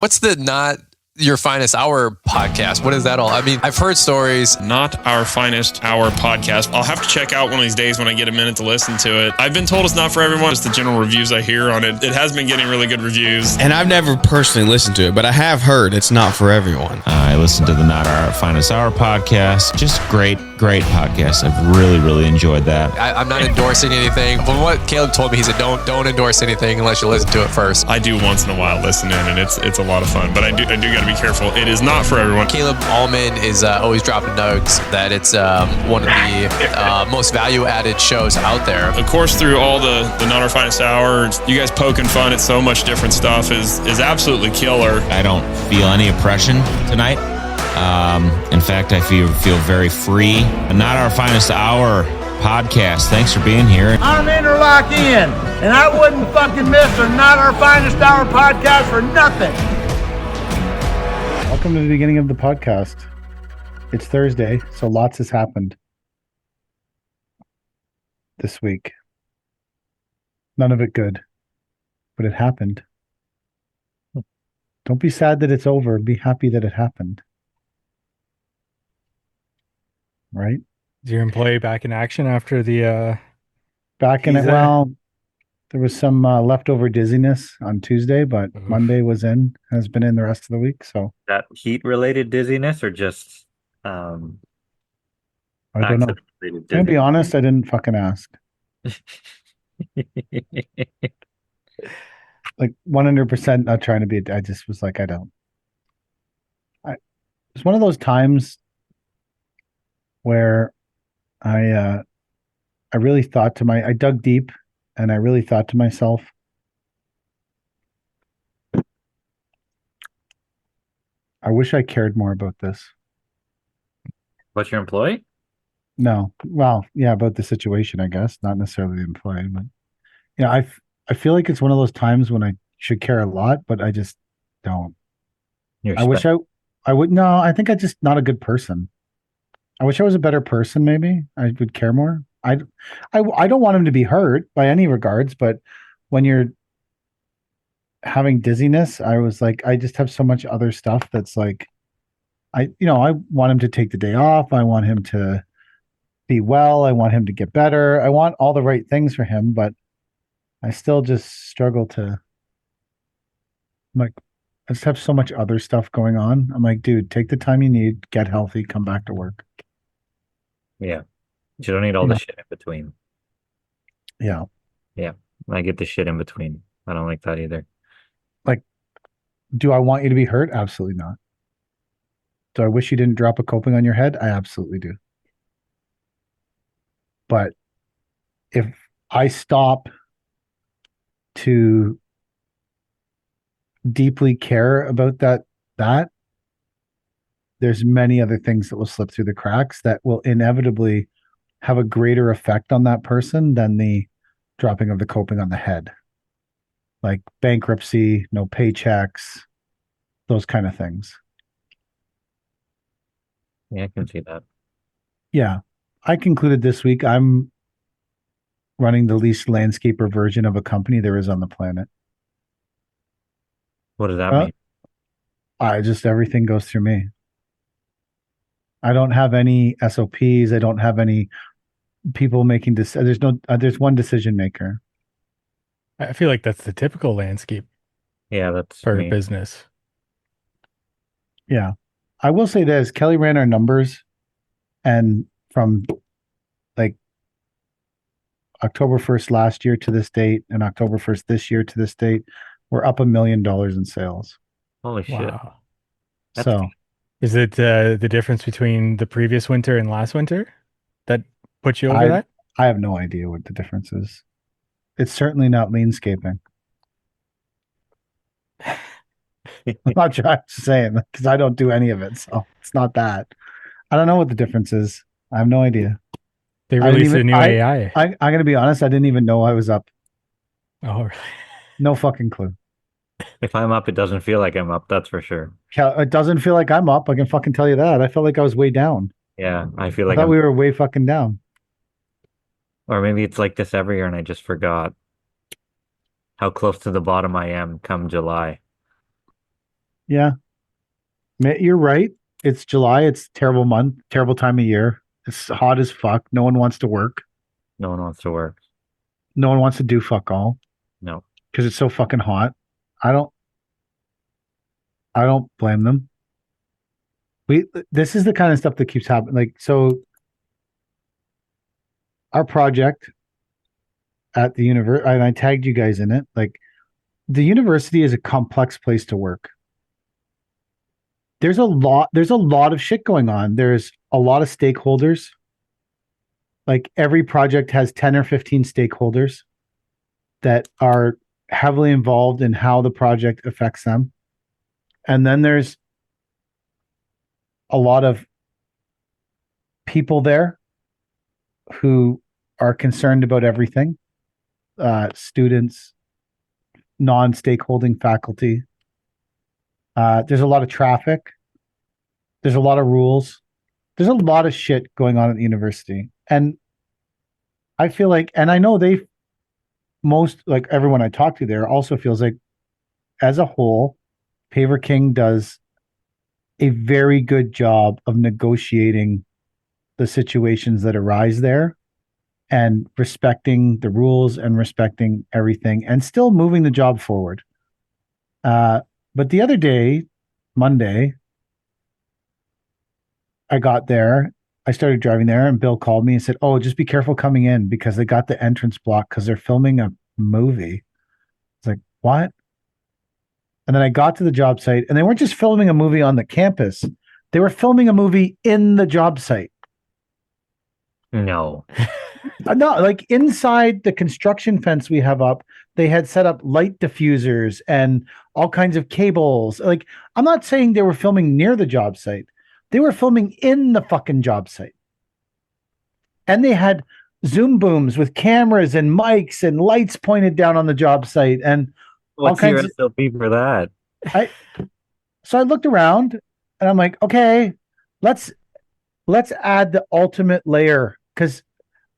What's the Not Your Finest Hour podcast? What is that all? I mean, I've heard stories. Not Our Finest Hour podcast. I'll have to check out one of these days when I get a minute to listen to it. I've been told it's not for everyone. Just the general reviews I hear on it. It has been getting really good reviews. And I've never personally listened to it, but I have heard it's not for everyone. I listened to the Not Our Finest Hour podcast. Just great podcast. I've really enjoyed that. I'm not endorsing anything. But what Caleb told me, he said, don't endorse anything unless you listen to it first. I do once in a while listen in, and it's a lot of fun. But I do got to be careful. It is not for everyone. Caleb Allman is always dropping nugs that it's one of the most value-added shows out there. Of course, through all the Not Our Finest Hour, you guys poking fun at so much different stuff is absolutely killer. I don't feel any oppression tonight. In fact, I feel very free. The Not Our Finest Hour podcast. Thanks for being here. I'm Interlock in, and I wouldn't fucking miss the Not Our Finest Hour podcast for nothing. Welcome to the beginning of the podcast. It's Thursday, so lots has happened this week. None of it good, but it happened. Don't be sad that it's over. Be happy that it happened. Right? Is your employee back in action after the back in it? Well, there was some leftover dizziness on Tuesday, but Monday has been in the rest of the week. So that heat related dizziness or just I don't know. To be honest, I didn't fucking ask. Like 100% not trying to be. I just was like, it's one of those times where I really thought I dug deep and I really thought to myself, I wish I cared more about this. What's your employee? No. Well, yeah, about the situation, I guess, not necessarily the employee, but I feel like it's one of those times when I should care a lot, but I just don't. I wish I would. No, I think I'm just not a good person. I wish I was a better person. Maybe I would care more. I don't want him to be hurt by any regards, but when you're having dizziness, I was like, I just have so much other stuff that's like, I want him to take the day off. I want him to be well. I want him to get better. I want all the right things for him, but I still just struggle to, like, I just have so much other stuff going on. I'm like, dude, take the time you need, get healthy, come back to work. Yeah. You don't need all the shit in between. Yeah. Yeah. I get the shit in between. I don't like that either. Like, do I want you to be hurt? Absolutely not. Do I wish you didn't drop a coping on your head? I absolutely do. But if I stop to deeply care about that there's many other things that will slip through the cracks that will inevitably have a greater effect on that person than the dropping of the coping on the head. Like bankruptcy, no paychecks, those kind of things. Yeah, I can see that. Yeah. I concluded this week I'm running the least landscaper version of a company there is on the planet. What does that mean? Everything goes through me. I don't have any SOPs. I don't have any people making decisions. There's one decision maker. I feel like that's the typical landscape. Yeah, that's for me. Business. Yeah. I will say this, Kelly ran our numbers, and from like October 1st last year to this date and October 1st this year to this date, we're up $1 million in sales. Holy shit. Wow. So is it the difference between the previous winter and last winter that put you over that? I have no idea what the difference is. It's certainly not leanscaping. I'm not trying to say it because I don't do any of it, so it's not that. I don't know what the difference is. I have no idea. They released a new AI. I'm going to be honest. I didn't even know I was up. Oh, really? No fucking clue. If I'm up, it doesn't feel like I'm up. That's for sure. It doesn't feel like I'm up. I can fucking tell you that. I felt like I was way down. Yeah, I feel like I thought we were way fucking down. Or maybe it's like this every year and I just forgot how close to the bottom I am come July. Yeah. You're right. It's July. It's a terrible month, terrible time of year. It's hot as fuck. No one wants to work. No one wants to work. No one wants to do fuck all No. because it's so fucking hot. I don't I don't blame them. This is the kind of stuff that keeps happening. Like, so our project at the university, and I tagged you guys in it. Like, the university is a complex place to work. There's a lot of shit going on. There's a lot of stakeholders. Like, every project has 10 or 15 stakeholders that are heavily involved in how the project affects them. And then there's a lot of people there who are concerned about everything. Students, non-stakeholding faculty. There's a lot of traffic. There's a lot of rules. There's a lot of shit going on at the university. And I feel like, and I know like everyone I talk to there also feels like, as a whole, Paver King does a very good job of negotiating the situations that arise there and respecting the rules and respecting everything and still moving the job forward. But the other day, Monday, I got there. I started driving there, and Bill called me and said, "Oh, just be careful coming in because they got the entrance block because they're filming a movie." It's like, what? And then I got to the job site, and they weren't just filming a movie on the campus. They were filming a movie in the job site. No. No, like inside the construction fence we have up, they had set up light diffusers and all kinds of cables. Like, I'm not saying they were filming near the job site. They were filming in the fucking job site. And they had Zoom booms with cameras and mics and lights pointed down on the job site and What's your SOP for that? So I looked around and I'm like, okay, let's add the ultimate layer, because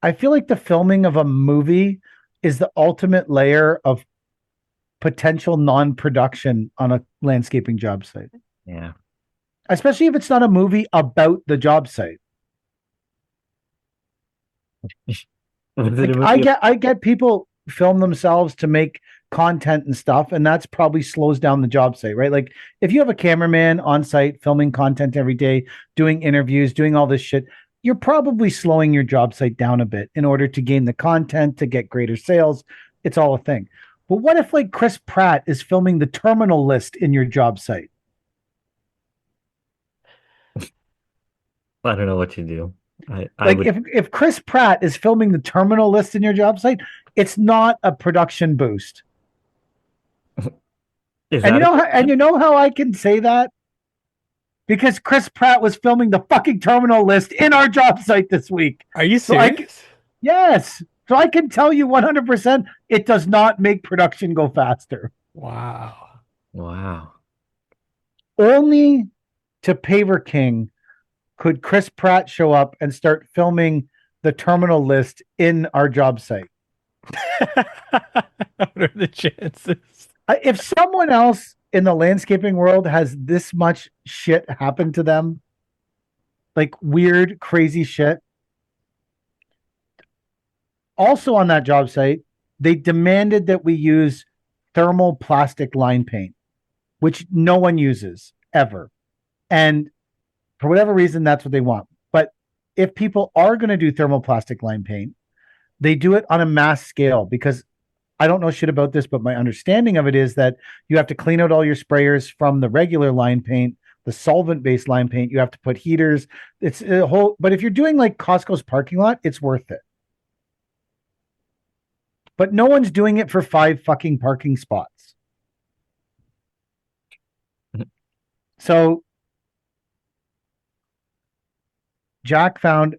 I feel like the filming of a movie is the ultimate layer of potential non-production on a landscaping job site. Yeah. Especially if it's not a movie about the job site. Like, I get people film themselves to make content and stuff, and that's probably slows down the job site, right? Like, if you have a cameraman on site filming content every day, doing interviews, doing all this shit, you're probably slowing your job site down a bit in order to gain the content, to get greater sales. It's all a thing. But what if, like, Chris Pratt is filming the terminal list in your job site? I don't know what you do. If Chris Pratt is filming the terminal list in your job site, it's not a production boost. And you know how I can say that? Because Chris Pratt was filming the fucking terminal list in our job site this week. Are you serious? Yes. So I can tell you 100% it does not make production go faster. Wow. Only to Paver King could Chris Pratt show up and start filming the terminal list in our job site. What are the chances? If someone else in the landscaping world has this much shit happen to them, like weird, crazy shit. Also on that job site, they demanded that we use thermal plastic line paint, which no one uses ever. And for whatever reason, that's what they want. But if people are going to do thermal plastic line paint, they do it on a mass scale, because I don't know shit about this, but my understanding of it is that you have to clean out all your sprayers from the regular line paint, the solvent-based line paint. You have to put heaters. It's a whole, but if you're doing like Costco's parking lot, it's worth it. But no one's doing it for 5 fucking parking spots. So Jack found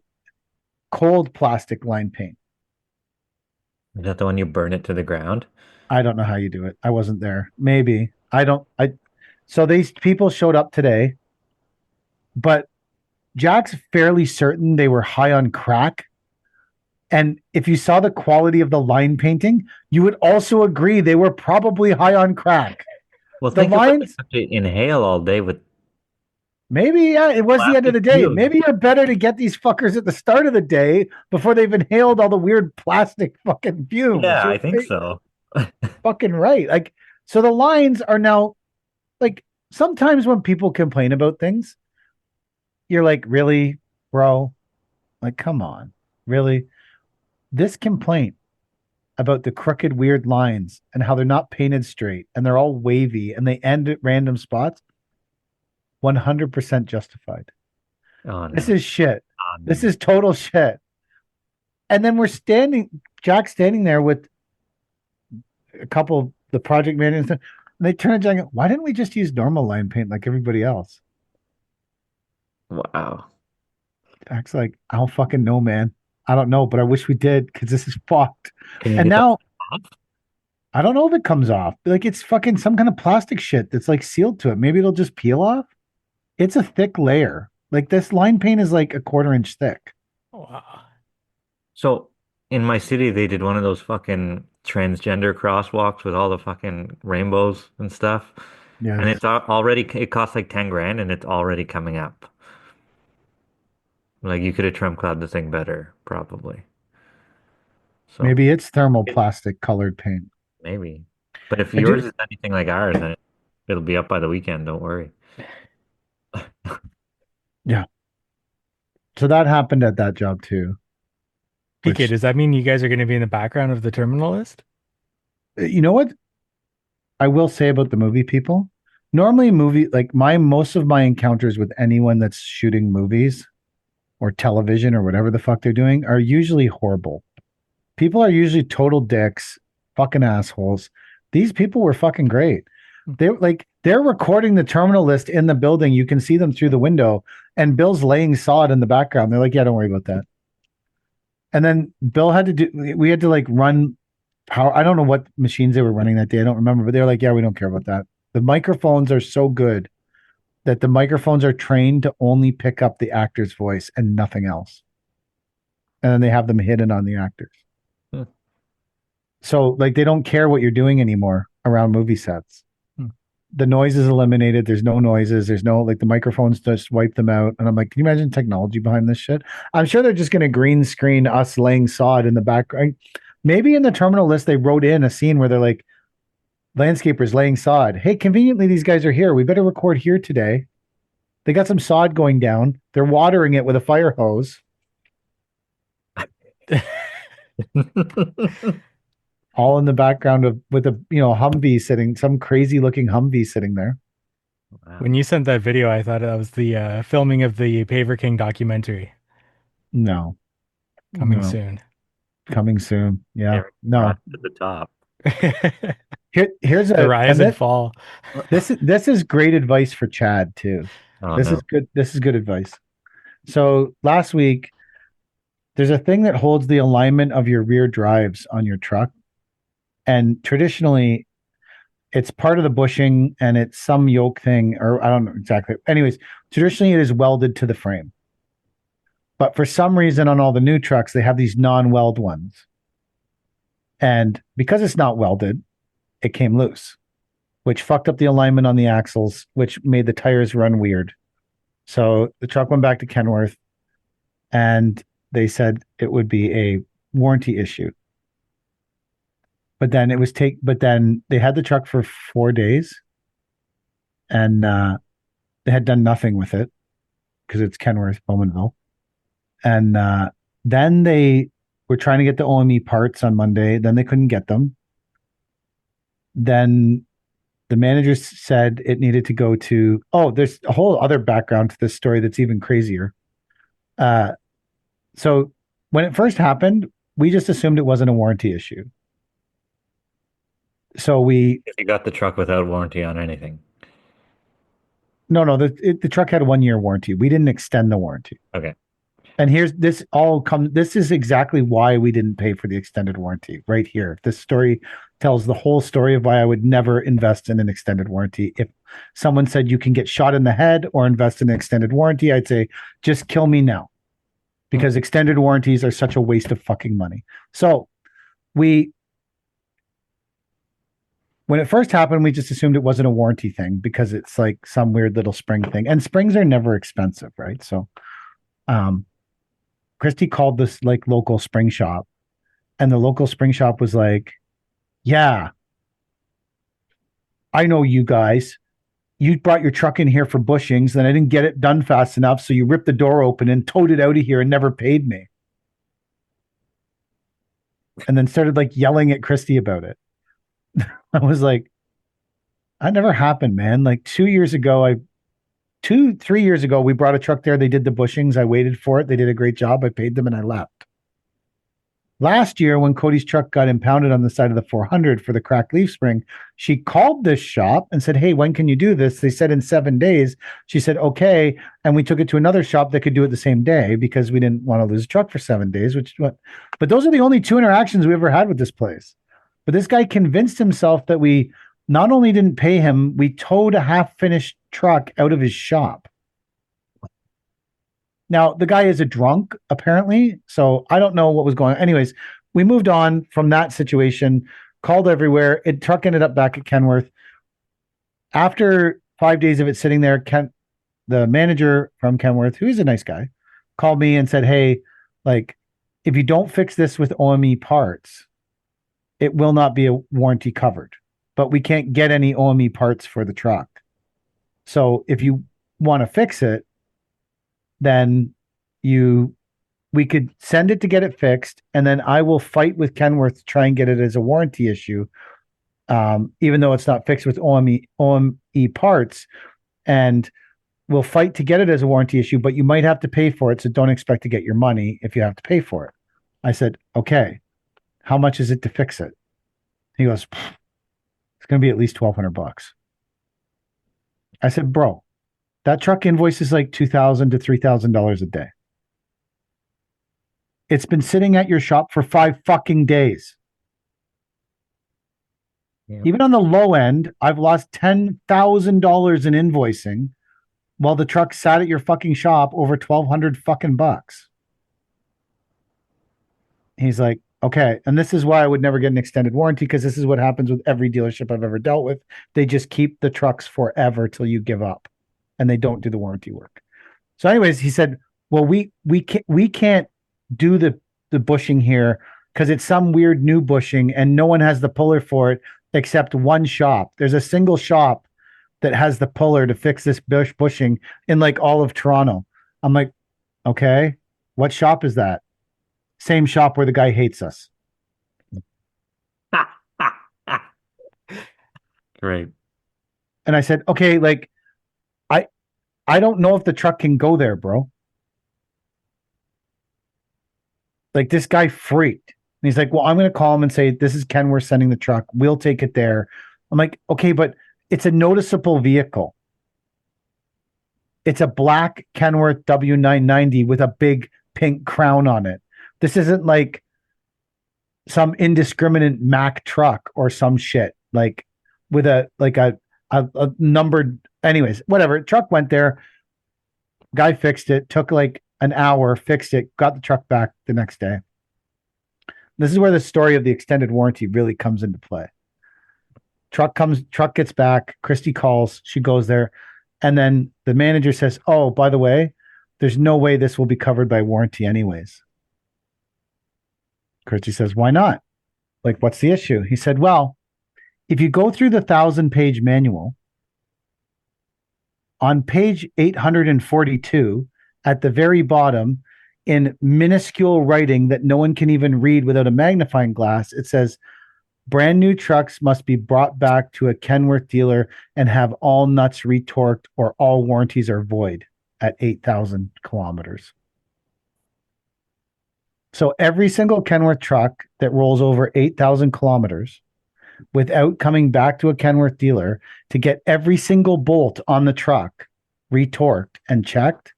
cold plastic line paint. Is that the one you burn it to the ground? I don't know how you do it. I wasn't there. Maybe. So these people showed up today, but Jack's fairly certain they were high on crack. And if you saw the quality of the line painting, you would also agree they were probably high on crack. Well, The think about it. lines, You have to inhale all day with maybe, yeah, it was the end of the plastic day. fumes. Maybe you're better to get these fuckers at the start of the day before they've inhaled all the weird plastic fucking fumes. Yeah, You're I think so. fucking right. Like, so the lines are now, like, sometimes when people complain about things, you're like, really, bro? Like, come on, really? This complaint about the crooked, weird lines and how they're not painted straight and they're all wavy and they end at random spots, 100% justified. Oh This no. is shit. Oh, no. This is total shit. And then Jack's standing there with a couple, the project managers, and they turn to Jack and go, why didn't we just use normal line paint like everybody else? Wow. Jack's like, I don't fucking know, man. I don't know, but I wish we did because this is fucked. Can you And get now that off? I don't know if it comes off. Like it's fucking some kind of plastic shit that's like sealed to it. Maybe it'll just peel off. It's a thick layer. Like this line paint is like a 1/4 inch thick. Wow. So in my city, they did one of those fucking transgender crosswalks with all the fucking rainbows and stuff. Yeah. And it's already, it costs like 10 grand and it's already coming up. Like you could have trim-clad the thing better, probably. So Maybe it's thermoplastic colored paint. maybe. But if I yours do, is anything like ours, then it'll be up by the weekend. Don't worry. yeah. So that happened at that job too. PK, Which, does that mean you guys are going to be in the background of the terminal list? you know what I will say about the movie people? Normally, like most of my encounters with anyone that's shooting movies or television or whatever the fuck they're doing are usually horrible. People are usually total dicks, fucking assholes. These people were fucking great. They're recording the terminal list in the building. You can see them through the window, and Bill's laying sod in the background. They're like, yeah, don't worry about that. And then Bill we had to like run power. I don't know what machines they were running that day. I don't remember, but they were like, yeah, we don't care about that. The microphones are so good that the microphones are trained to only pick up the actor's voice and nothing else. And then they have them hidden on the actors. Hmm. So like they don't care what you're doing anymore around movie sets. Hmm. The noise is eliminated. There's no noises. There's no like the microphones just wipe them out. And I'm like, can you imagine technology behind this shit? I'm sure they're just going to green screen us laying sod in the background. Maybe in the terminal list they wrote in a scene where they're like, landscapers laying sod. Hey, conveniently these guys are here. We better record here today. They got some sod going down. They're watering it with a fire hose. All in the background with a Humvee sitting, some crazy looking Humvee sitting there. Wow. When you sent that video, I thought that was the filming of the Paver King documentary No. coming No. soon. Coming soon. Yeah. Eric No. brought it to the top. Here's The rise and this, fall. this is great advice for Chad too. Oh, This no. is good. This is good advice. So last week, there's a thing that holds the alignment of your rear drives on your truck. And traditionally, it's part of the bushing and it's some yoke thing, or I don't know exactly. Anyways, traditionally it is welded to the frame. But for some reason on all the new trucks, they have these non-weld ones. And because it's not welded, it came loose, which fucked up the alignment on the axles, which made the tires run weird. So the truck went back to Kenworth and they said it would be a warranty issue. But then they had the truck for 4 days and they had done nothing with it because it's Kenworth, Bowmanville. And then they were trying to get the OME parts on Monday. Then they couldn't get them. Then the manager said it needed to go to, there's a whole other background to this story that's even crazier. So when it first happened, we just assumed it wasn't a warranty issue. So You got the truck without warranty on anything. No, the truck had a 1 year warranty. We didn't extend the warranty. Okay. And this is exactly why we didn't pay for the extended warranty right here. This story tells the whole story of why I would never invest in an extended warranty. If someone said you can get shot in the head or invest in an extended warranty, I'd say just kill me now, because extended warranties are such a waste of fucking money. So when when it first happened, we just assumed it wasn't a warranty thing because it's like some weird little spring thing. And springs are never expensive, right? So Christy called this like local spring shop, and the local spring shop was like, yeah, I know you guys. You brought your truck in here for bushings, then I didn't get it done fast enough, so you ripped the door open and towed it out of here and never paid me. And then started like yelling at Christy about it. I was like, that never happened, man. Like 3 years ago, we brought a truck there. They did the bushings. I waited for it. They did a great job. I paid them and I left. Last year, when Cody's truck got impounded on the side of the 400 for the cracked leaf spring, she called this shop and said, hey, when can you do this? They said in 7 days. She said, okay. And we took it to another shop that could do it the same day because we didn't want to lose a truck for 7 days, but those are the only 2 interactions we ever had with this place. But this guy convinced himself that we not only didn't pay him, we towed a half-finished truck out of his shop. Now, the guy is a drunk, apparently, so I don't know what was going on. Anyways, we moved on from that situation, called everywhere. Truck ended up back at Kenworth. After 5 days of it sitting there, the manager from Kenworth, who is a nice guy, called me and said, hey, like, if you don't fix this with OME parts, it will not be a warranty covered. But we can't get any OME parts for the truck. So if you want to fix it, then we could send it to get it fixed, and then I will fight with Kenworth to try and get it as a warranty issue, even though it's not fixed with OME parts, and we'll fight to get it as a warranty issue, but you might have to pay for it, so don't expect to get your money if you have to pay for it. I said, okay, how much is it to fix it? He goes, it's going to be at least $1,200. I said, bro, that truck invoice is like $2,000 to $3,000 a day. It's been sitting at your shop for 5 fucking days. Yeah. Even on the low end, I've lost $10,000 in invoicing while the truck sat at your fucking shop over 1,200 fucking bucks. He's like, okay. And this is why I would never get an extended warranty, because this is what happens with every dealership I've ever dealt with. They just keep the trucks forever till you give up, and they don't do the warranty work. So anyways, he said, well, we can't do the bushing here because it's some weird new bushing and no one has the puller for it except one shop. There's a single shop that has the puller to fix this bushing in like all of Toronto. I'm like, okay, what shop is that? Same shop where the guy hates us. Great. And I said, okay, like, I don't know if the truck can go there, bro. Like, this guy freaked. And he's like, well, I'm going to call him and say, this is Ken, we're sending the truck. We'll take it there. I'm like, okay, but it's a noticeable vehicle. It's a black Kenworth W990 with a big pink crown on it. This isn't like some indiscriminate Mack truck or some shit, like with a numbered, anyways, whatever. Truck went there. Guy fixed it. Took like an hour, fixed it, got the truck back the next day. This is where the story of the extended warranty really comes into play. Truck gets back. Christy calls. She goes there. And then the manager says, oh, by the way, there's no way this will be covered by warranty anyways. Christy says, why not? Like, what's the issue? He said, well, if you go through the 1,000-page manual, on page 842, at the very bottom, in minuscule writing that no one can even read without a magnifying glass, it says, brand new trucks must be brought back to a Kenworth dealer and have all nuts retorqued or all warranties are void at 8,000 kilometers. So every single Kenworth truck that rolls over 8,000 kilometers without coming back to a Kenworth dealer to get every single bolt on the truck retorqued and checked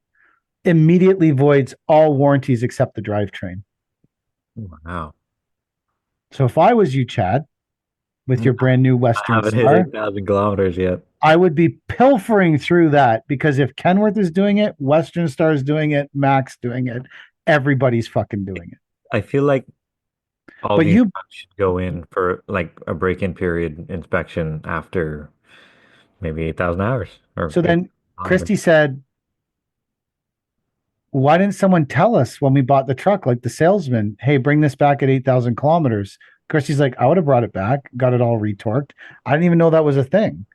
immediately voids all warranties except the drivetrain. Wow. So if I was you, Chad, with your brand new Western I haven't Star, hit 8,000 kilometers yet. I would be pilfering through that, because if Kenworth is doing it, Western Star is doing it, Mack's doing it, everybody's fucking doing it. I feel like All But these you, trucks should go in for like a break-in period inspection after maybe 8,000 hours or so 8 then kilometers. Christy said, why didn't someone tell us when we bought the truck, like the salesman, hey, bring this back at 8,000 kilometers? Christy's like, I would have brought it back, got it all retorqued. I didn't even know that was a thing.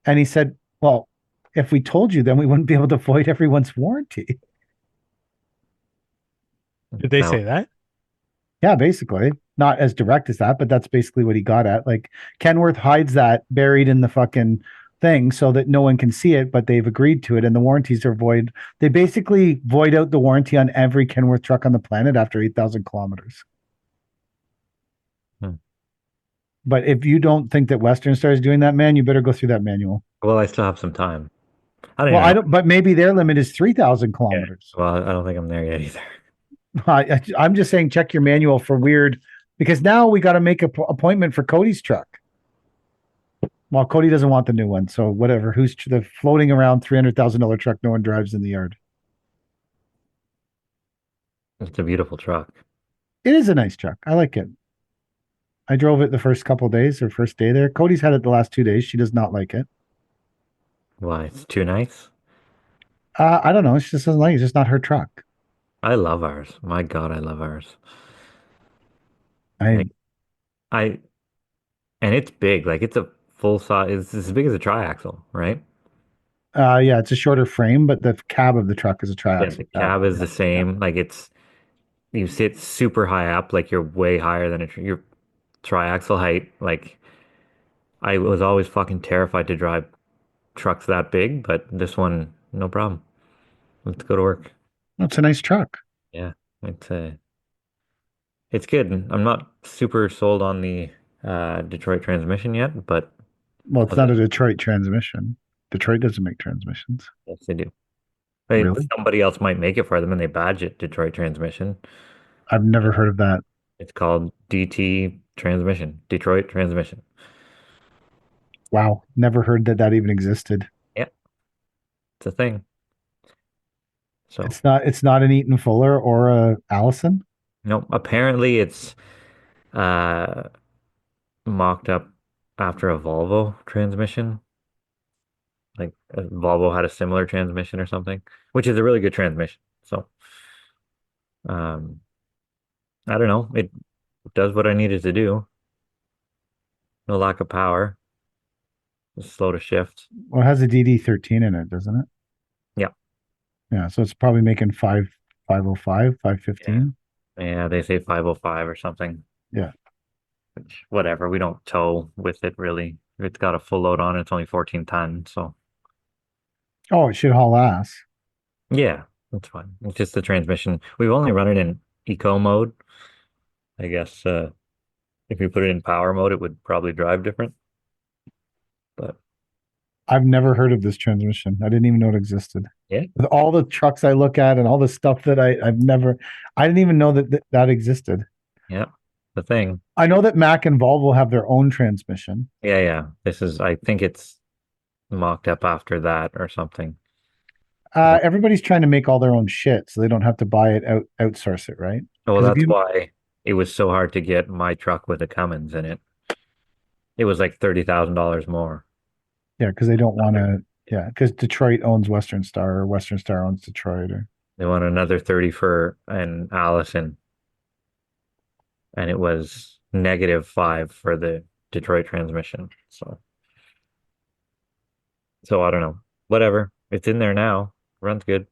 And he said, well, if we told you, then we wouldn't be able to void everyone's warranty. Did they Now, say that? Yeah, basically. Not as direct as that, but that's basically what he got at. Like Kenworth hides that buried in the fucking thing so that no one can see it, but they've agreed to it and the warranties are void. They basically void out the warranty on every Kenworth truck on the planet after 8,000 kilometers. Hmm. But if you don't think that Western Star is doing that, man, you better go through that manual. well, I still have some time. I don't Well, even I know. don't, but maybe their limit is 3,000 Yeah. kilometers. Well, I don't think I'm there yet either. I'm just saying, check your manual for weird, because now we got to make an appointment for Cody's truck. Well, Cody doesn't want the new one, so whatever. Who's the floating around $300,000 truck no one drives in the yard? It's a beautiful truck. It is a nice truck. I like it. I drove it the first couple of days or first day there. Cody's had it the last 2 days. She does not like it. Why? It's too nice. I don't know. She just doesn't like it. It's just not her truck. I love ours. My God, I love ours. I Like I and it's big. Like it's a full size. It's as big as a triaxle, right? yeah, it's a shorter frame, but the cab of the truck is a Yeah, triaxle the cab. cab is Yeah, the same. Like it's you sit super high up, like you're way higher than your triaxle height. Like I was always fucking terrified to drive trucks that big, but this one, no problem. Let's go to work. it's a nice truck. Yeah, it's it's good. I'm not super sold on the Detroit transmission yet, but Well, it's I'll not a Detroit transmission. Detroit doesn't make transmissions. yes, they do. But Really? somebody else might make it for them and they badge it Detroit transmission. I've never heard of that. It's called DT transmission, Detroit transmission. Wow, never heard that that even existed. Yeah, it's a thing. So, It's not an Eaton Fuller or a Allison. no, apparently it's uh mocked up after a Volvo transmission. Like Volvo had a similar transmission or something, which is a really good transmission. So, um, I don't know. It does what I needed to do. No lack of power. It's slow to shift. Well, it has a DD13 in it, doesn't it? Yeah. Yeah, so it's probably making 505, Yeah. 515. Yeah, they say 505 or something. Yeah. Which, whatever. We don't tow with it really. It's got a full load on it. It's only 14 tons. So, Oh, it should haul ass. yeah, that's fine. It's just the transmission. We've only run it in eco mode. I guess if you put it in power mode, it would probably drive different. But I've never heard of this transmission. I didn't even know it existed. yeah, With all the trucks I look at and all the stuff that I didn't even know that existed. yeah, the thing. I know that Mack and Volvo have their own transmission. Yeah, yeah. I think it's mocked up after that or something. Everybody's trying to make all their own shit, so they don't have to buy it outsource it, right? Well, 'Cause if that's you- why it was so hard to get my truck with a Cummins in it. It was like $30,000 more. Yeah, because they don't want to. Yeah, because Detroit owns Western Star, or Western Star owns Detroit, or They want another 30 for an Allison, and it was -5 for the Detroit transmission. So I don't know. Whatever. It's in there now. Runs good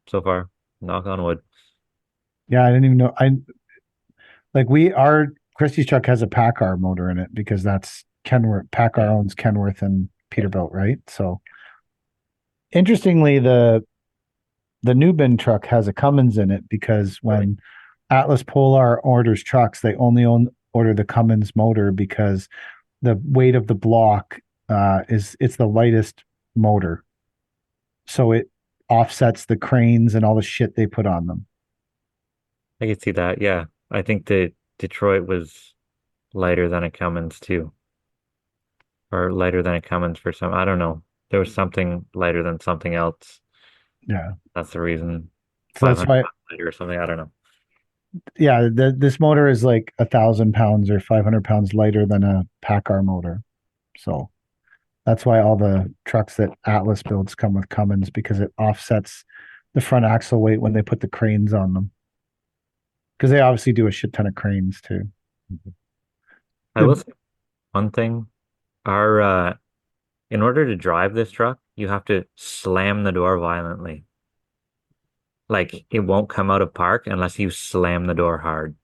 so far. Knock on wood. yeah, I didn't even know. Our Christie's truck has a Packard motor in it because that's Kenworth. Packard owns Kenworth and Peterbilt, right? So interestingly, the new bin truck has a Cummins in it because when Atlas Polar orders trucks, they only order the Cummins motor because the weight of the block it's the lightest motor, so it offsets the cranes and all the shit they put on them. I could see that. Yeah. I think the Detroit was lighter than a Cummins too. Or lighter than a Cummins for some. I don't know. There was something lighter than something else. Yeah, That's the reason. so that's 500 why. pounds lighter or something. I don't know. Yeah, this motor is like 1,000 pounds or 500 pounds lighter than a PACCAR motor. So that's why all the trucks that Atlas builds come with Cummins, because it offsets the front axle weight when they put the cranes on them. Because they obviously do a shit ton of cranes too. I will say one thing. Our in order to drive this truck, you have to slam the door violently. Like it won't come out of park unless you slam the door hard.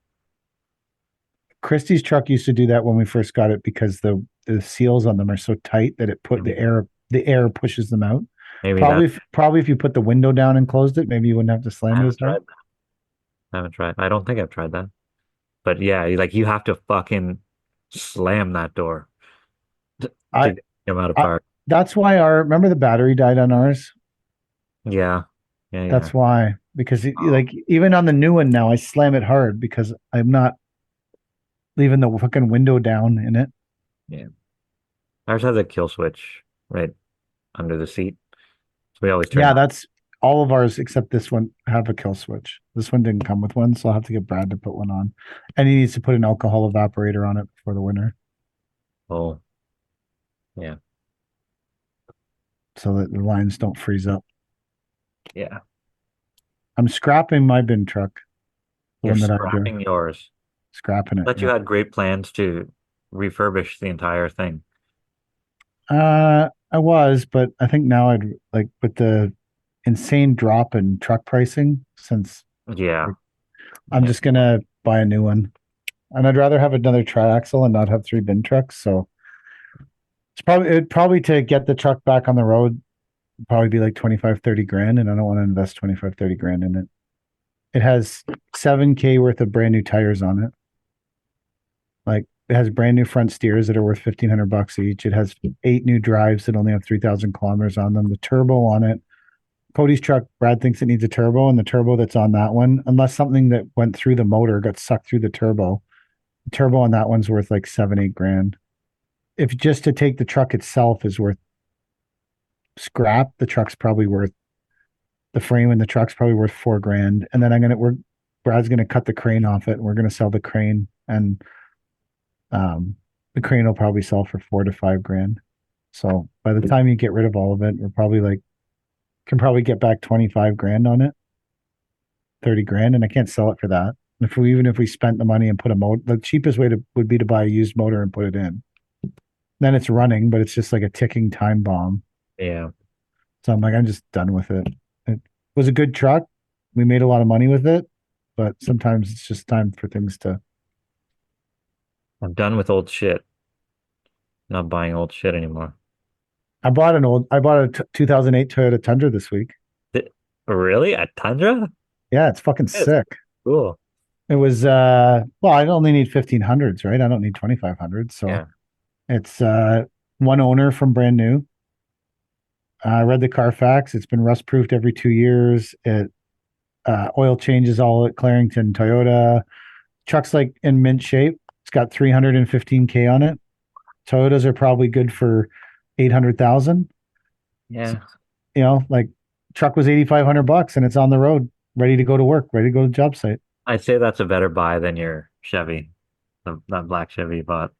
Christie's truck used to do that when we first got it because the seals on them are so tight that it put the air pushes them out. Maybe Probably if you put the window down and closed it, maybe you wouldn't have to slam it as hard. I haven't tried. I don't think I've tried that. But yeah, like you have to fucking slam that door to I, get them out of I park. that's why remember the battery died on ours? Yeah. Yeah, yeah. That's why, because like even on the new one now, I slam it hard because I'm not leaving the fucking window down in it. Yeah. Ours has a kill switch right under the seat. So we always turn Yeah, it that's all of ours except this one have a kill switch. This one didn't come with one, so I'll have to get Brad to put one on. And he needs to put an alcohol evaporator on it before the winter on. Oh, yeah. so that the lines don't freeze up. Yeah. I'm scrapping my bin truck, the You're one that I scrapping do. yours. Scrapping it. But you had great plans to refurbish the entire thing. I was, but I think now I'd like with the insane drop in truck pricing since Yeah. I'm just gonna buy a new one. And I'd rather have another triaxle and not have three bin trucks. So it'd probably to get the truck back on the road, probably be like 25, 30 grand. And I don't want to invest 25, 30 grand in it. It has 7K worth of brand new tires on it. Like it has brand new front steers that are worth $1,500 each. It has 8 new drives that only have 3,000 kilometers on them. The turbo on it. Cody's truck, Brad thinks it needs a turbo, and the turbo that's on that one, unless something that went through the motor got sucked through the turbo on that one's worth like 7, 8 grand. If just to take the truck itself is worth scrap, the truck's probably worth the frame and the truck's probably worth 4 grand. And then Brad's gonna cut the crane off it and we're gonna sell the crane, and the crane will probably sell for 4 to 5 grand. So by the time you get rid of all of it, we're probably like can probably get back 25 grand on it, 30 grand, and I can't sell it for that. Even if we spent the money and put a motor, the cheapest way would be to buy a used motor and put it in. Then it's running, but it's just like a ticking time bomb. Yeah. So I'm just done with it. It was a good truck. We made a lot of money with it, but sometimes it's just time for things to. I'm done with old shit. Not buying old shit anymore. I bought a 2008 Toyota Tundra this week. Really? A Tundra? Yeah, it's fucking sick. Cool. It was well, I only need 1500s, right? I don't need 2500s. So Yeah. it's one owner from brand new. I read the Carfax. It's been rust proofed every 2 years. It oil changes all at Clarington Toyota. Truck's like in mint shape. It's got 315K on it. Toyotas are probably good for 800,000. Yeah. Like truck was $8,500 and it's on the road, ready to go to work, ready to go to the job site. I'd say that's a better buy than your Chevy, that black Chevy you bought.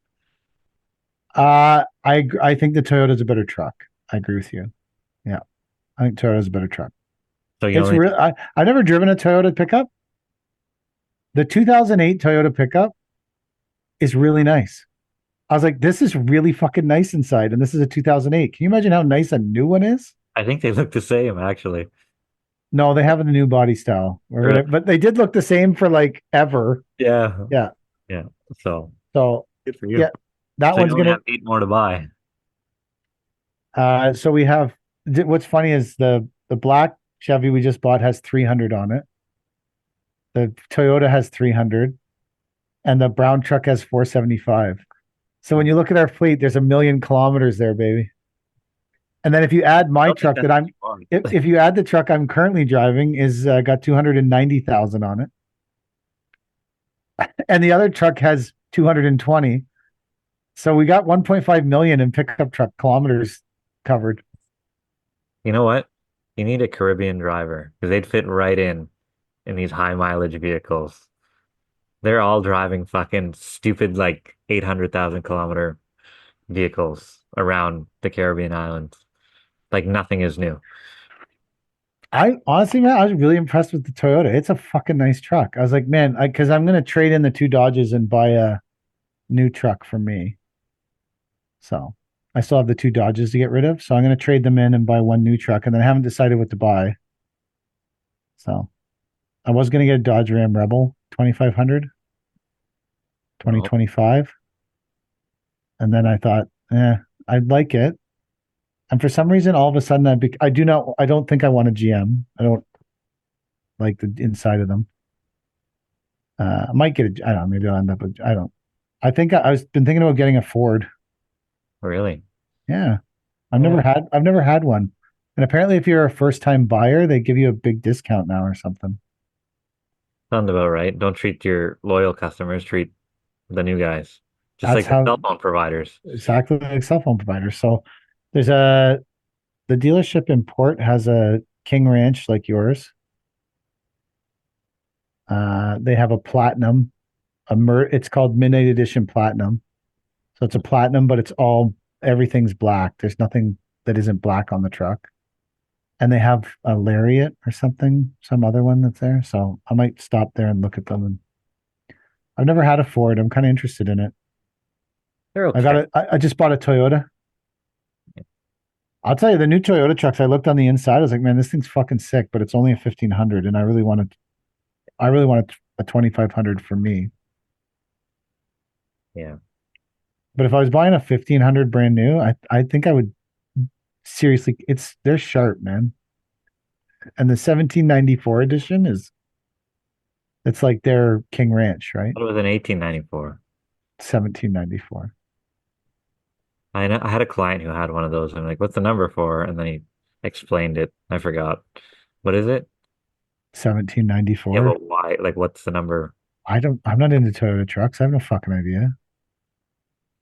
I think the Toyota's a better truck. I agree with you. Yeah, I think Toyota's a better truck. So I've never driven a Toyota pickup. The 2008 Toyota pickup is really nice. I was like, this is really fucking nice inside, and this is a 2008. Can you imagine how nice a new one is? I think they look the same, actually. No, they have a new body style, but they did look the same for like ever. Yeah. Yeah. Yeah. So good for you. Yeah, that one's gonna have 8 more to buy. So we have. What's funny is the black Chevy we just bought has 300 on it. The Toyota has 300, and the brown truck has 475. So when you look at our fleet, there's 1,000,000 kilometers there, baby. And then if you add my truck if you add the truck I'm currently driving is got 290,000 on it. And the other truck has 220. So we got 1.5 million in pickup truck kilometers covered. You know what? You need a Caribbean driver because they'd fit right in these high mileage vehicles. They're all driving fucking stupid like 800,000 kilometer vehicles around the Caribbean islands. Like nothing is new. I honestly, man, I was really impressed with the Toyota. It's a fucking nice truck. I was like, man, because I'm gonna trade in the two Dodges and buy a new truck for me. So I still have the two Dodges to get rid of. So I'm gonna trade them in and buy one new truck, and then I haven't decided what to buy. So I was gonna get a Dodge Ram Rebel 2500, Well, 2025, and then I thought, I'd like it. And for some reason, all of a sudden, I don't think I want a GM. I don't like the inside of them. I might get I don't know, maybe I'll end up with, I don't, I think I was been thinking about getting a Ford. really? Yeah. Yeah. I've never had one. And apparently if you're a first time buyer, they give you a big discount now or something. Sounds about right. Don't treat your loyal customers, treat the new guys. Just That's like the how cell phone providers. exactly like cell phone providers. So there's the dealership in Port has a King Ranch like yours. They have a platinum, it's called Midnight Edition Platinum. So it's a platinum, but everything's black. There's nothing that isn't black on the truck. And they have a Lariat or something, some other one that's there. So I might stop there and look at them. And I've never had a Ford. I'm kind of interested in it. They're okay. I just bought a Toyota. I'll tell you, the new Toyota trucks, I looked on the inside. I was like, man, this thing's fucking sick, but it's only a 1500, and I really wanted a 2500 for me. Yeah. But if I was buying a 1500 brand new, I think I would seriously. They're sharp, man. And the 1794 edition it's like their King Ranch, right? It was in 1894. 1794. I know I had a client who had one of those. And I'm like, what's the number for? And then he explained it. I forgot. What is it? Yeah, 1794. but why? Like, what's the number? I'm not into Toyota trucks. I have no fucking idea.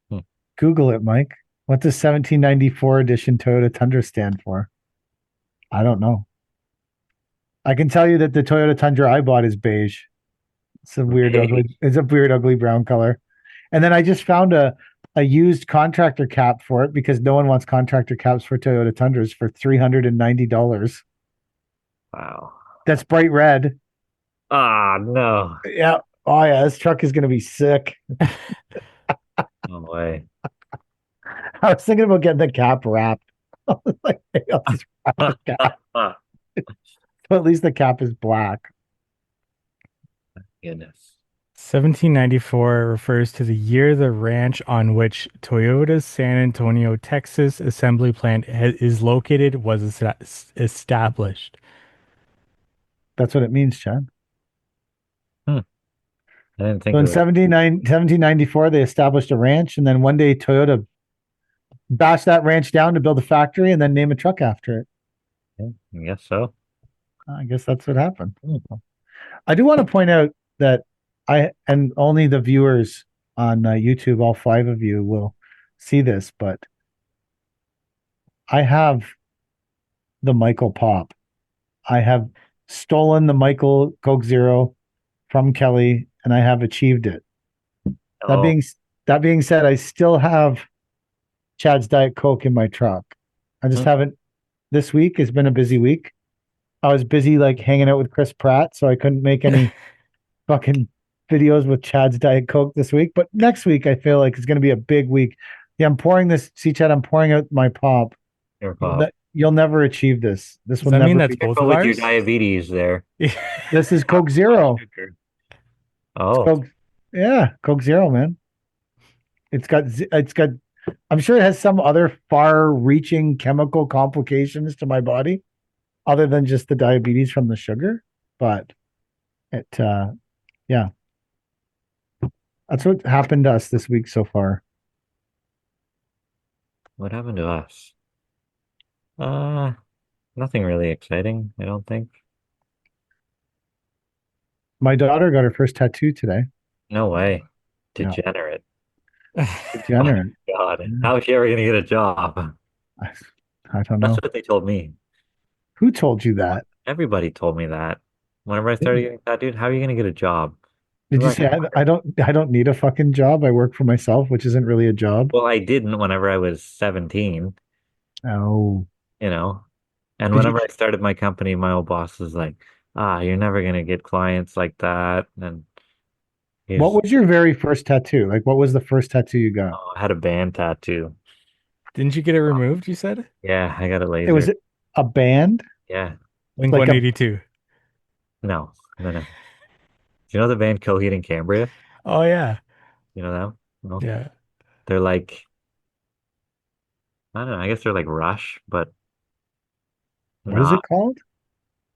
Hmm. Google it, Mike. What does 1794 edition Toyota Tundra stand for? I don't know. I can tell you that the Toyota Tundra I bought is beige. It's a weird, ugly brown color. And then I just found a used contractor cap for it because no one wants contractor caps for Toyota Tundras for $390. Wow. That's bright red. Ah, no. Yeah. Oh yeah, this truck is gonna be sick. No way. I was thinking about getting the cap wrapped. I was like, hey, I'll just wrap the cap. So at least the cap is black. Goodness. 1794 refers to the year the ranch on which Toyota's San Antonio, Texas assembly plant is located was established. That's what it means, Chad. Hmm. I didn't think So in of it. 1794, they established a ranch, and then one day Toyota bashed that ranch down to build a factory and then name a truck after it. Yeah, I guess so. I guess that's what happened. I do want to point out that and only the viewers on YouTube, all five of you will see this, but I have the Michael Pop. I have stolen the Michael Coke Zero from Kelly, and I have achieved it. That Oh, being that being said, I still have Chad's Diet Coke in my truck. I just hmm. haven't. This week has been a busy week. I was busy like hanging out with Chris Pratt, so I couldn't make any fucking videos with Chad's Diet Coke this week. But next week, I feel like it's going to be a big week. Yeah, I'm pouring this. See, Chad, I'm pouring out my pop. Your pop. You'll never achieve this. This Does will that never mean that's be. both Careful of with your ours? diabetes there. This is Coke Zero. Oh, Coke, yeah, Coke Zero, man. It's got. I'm sure it has some other far-reaching chemical complications to my body, other than just the diabetes from the sugar. But it, yeah, that's what happened to us this week so far. what happened to us? Nothing really exciting, I don't think. My daughter got her first tattoo today. No way. Yeah. Degenerate. Degenerate. Oh, God. Yeah. How is she ever gonna get a job? I don't know. That's what they told me. Who told you that? Everybody told me that. Whenever I started getting tattooed, how are you gonna get a job? Did you Like, say I don't need a fucking job? I work for myself, which isn't really a job. well, I didn't whenever I was 17, Oh, you know. And did you? whenever I started my company, my old boss was like, you're never gonna get clients like that. And What he's was your very first tattoo? Like, what was the first tattoo you got? had a band tattoo. Didn't you get it removed? You said Yeah, I got a It was laser. a band, Yeah. Blink like a. 182. No, no, no. Do you know the band Coheed and Cambria? Oh yeah, You know them? No. yeah. They're like, I don't know, I guess they're like Rush, but What is it not called?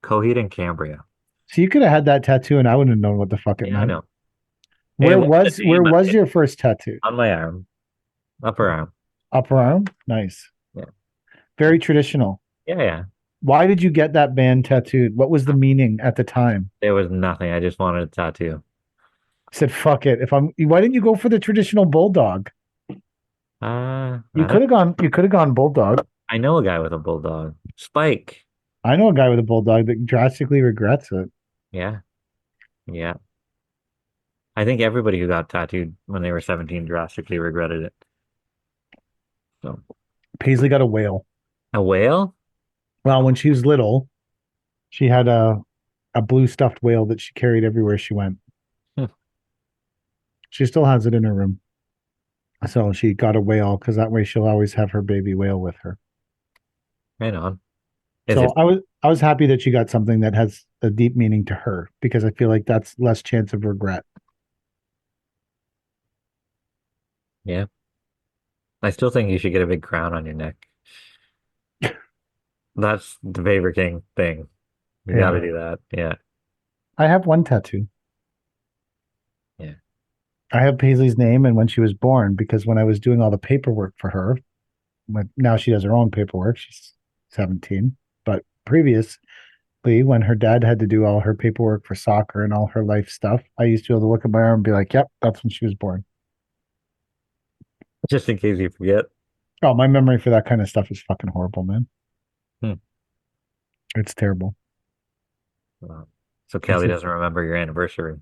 Coheed and Cambria. So you could have had that tattoo, and I wouldn't have known what the fuck it Yeah, I meant. know. It Where was the was where name was your first tattoo? on my arm, upper arm. Upper arm. Nice. Yeah. Very traditional. Yeah, yeah. Why did you get that band tattooed? What was the meaning at the time? There was nothing. I just wanted a tattoo. I said, fuck it. If I'm, why didn't you go for the traditional bulldog? I don't, You could have gone bulldog. I know a guy with a bulldog. Spike. I know a guy with a bulldog that drastically regrets it. Yeah, yeah. I think everybody who got tattooed when they were 17 drastically regretted it. So, Paisley got a whale. a whale? Well, when she was little, she had a blue stuffed whale that she carried everywhere she went. Hmm. She still has it in her room. So she got a whale because that way she'll always have her baby whale with her. Right on. Is So it? I was happy that she got something that has a deep meaning to her because I feel like that's less chance of regret. Yeah. I still think you should get a big crown on your neck. That's the favorite king thing. You got to Yeah. do that. Yeah. I have one tattoo. Yeah. I have Paisley's name and when she was born because when I was doing all the paperwork for her, now she does her own paperwork. She's 17, but previously, when her dad had to do all her paperwork for soccer and all her life stuff, I used to be able to look at my arm and be like, "Yep, that's when she was born." Just in case you forget. Oh, my memory for that kind of stuff is fucking horrible, man. Hmm. It's terrible. Wow. So Kelly doesn't remember your anniversary.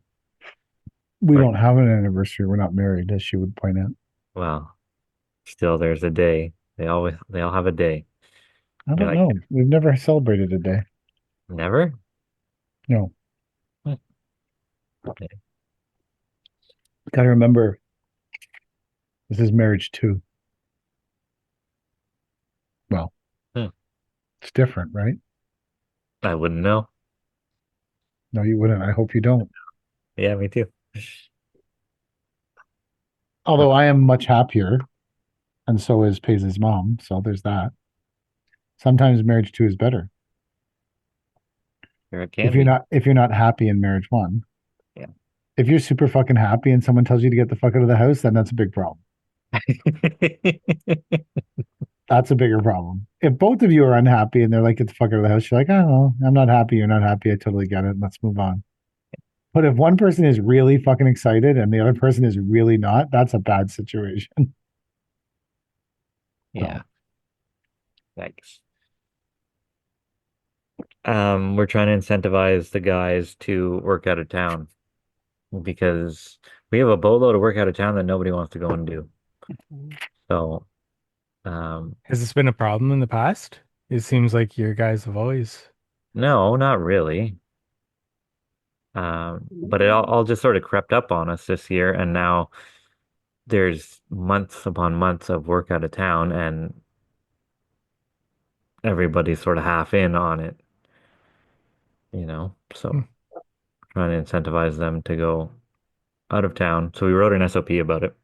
We Or, don't have an anniversary. We're not married, as she would point out. well, still there's a day. They all have a day. I You're don't like, know. We've never celebrated a day. never? No. Hmm. Okay. Gotta remember, this is marriage too. Well, Hmm. it's different, right? I wouldn't know. No, you wouldn't. I hope you don't. Yeah, me too. Although I am much happier, and so is Paisley's mom. So there's that. Sometimes marriage two is better. Sure, it can be. If you're not happy in marriage one. Yeah. If you're super fucking happy and someone tells you to get the fuck out of the house, then that's a big problem. That's a bigger problem. If both of you are unhappy and they're like, get the fuck out of the house, you're like, oh, well, I'm not happy. You're not happy. I totally get it. Let's move on. But if one person is really fucking excited and the other person is really not, that's a bad situation. Yeah. Thanks. We're trying to incentivize the guys to work out of town because we have a boatload of work out of town that nobody wants to go and do. So, Has this been a problem in the past? It seems like your guys have always. no, not really. But it all just sort of crept up on us this year, and now there's months upon months of work out of town, and everybody's sort of half in on it, you know? Hmm. So trying to incentivize them to go out of town. So we wrote an SOP about it,